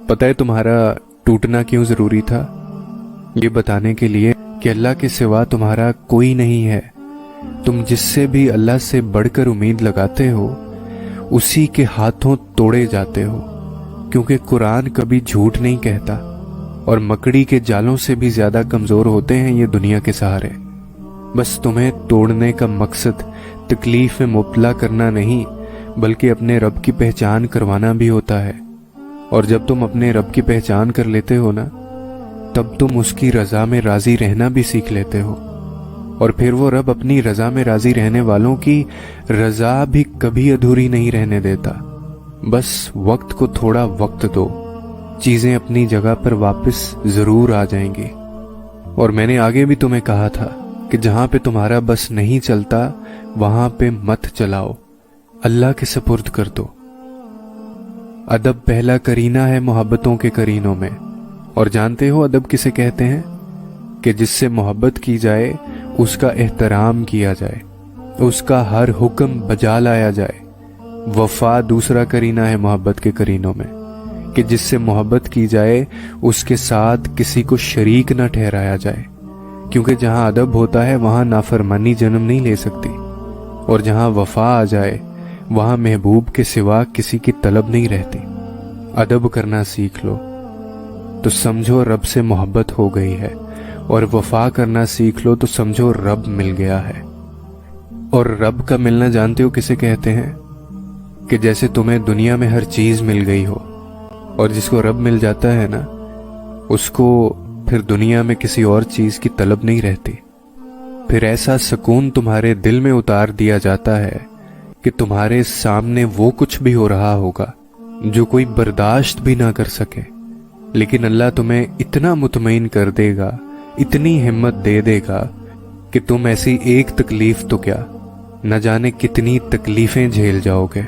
पता है तुम्हारा टूटना क्यों जरूरी था? ये बताने के लिए कि अल्लाह के सिवा तुम्हारा कोई नहीं है। तुम जिससे भी अल्लाह से बढ़कर उम्मीद लगाते हो उसी के हाथों तोड़े जाते हो, क्योंकि कुरान कभी झूठ नहीं कहता और मकड़ी के जालों से भी ज्यादा कमजोर होते हैं ये दुनिया के सहारे। बस तुम्हें तोड़ने का मकसद तकलीफ में मुब्तला करना नहीं बल्कि अपने रब की पहचान करवाना भी होता है। और जब तुम अपने रब की पहचान कर लेते हो ना, तब तुम उसकी रजा में राजी रहना भी सीख लेते हो। और फिर वो रब अपनी रजा में राजी रहने वालों की रजा भी कभी अधूरी नहीं रहने देता। बस वक्त को थोड़ा वक्त दो, चीजें अपनी जगह पर वापस जरूर आ जाएंगी। और मैंने आगे भी तुम्हें कहा था कि जहां पे तुम्हारा बस नहीं चलता वहां पे मत चलाओ, अल्लाह के सपुर्द कर दो। अदब पहला करीना है मोहब्बतों के करीनों में। और जानते हो अदब किसे कहते हैं? कि जिससे मोहब्बत की जाए उसका एहतराम किया जाए, उसका हर हुक्म बजा लाया जाए। वफा दूसरा करीना है मोहब्बत के करीनों में, कि जिससे मोहब्बत की जाए उसके साथ किसी को शरीक न ठहराया जाए, क्योंकि जहां अदब होता है वहां नाफरमानी जन्म नहीं ले सकती। और जहां वफा आ जाए वहां महबूब के सिवा किसी की तलब नहीं रहती। अदब करना सीख लो तो समझो रब से मोहब्बत हो गई है, और वफा करना सीख लो तो समझो रब मिल गया है। और रब का मिलना जानते हो किसे कहते हैं? कि जैसे तुम्हें दुनिया में हर चीज मिल गई हो, और जिसको रब मिल जाता है ना, उसको फिर दुनिया में किसी और चीज की तलब नहीं रहती। फिर ऐसा सुकून तुम्हारे दिल में उतार दिया जाता है कि तुम्हारे सामने वो कुछ भी हो रहा होगा जो कोई बर्दाश्त भी ना कर सके, लेकिन अल्लाह तुम्हें इतना मुतमईन कर देगा, इतनी हिम्मत दे देगा कि तुम ऐसी एक तकलीफ तो क्या, न जाने कितनी तकलीफें झेल जाओगे।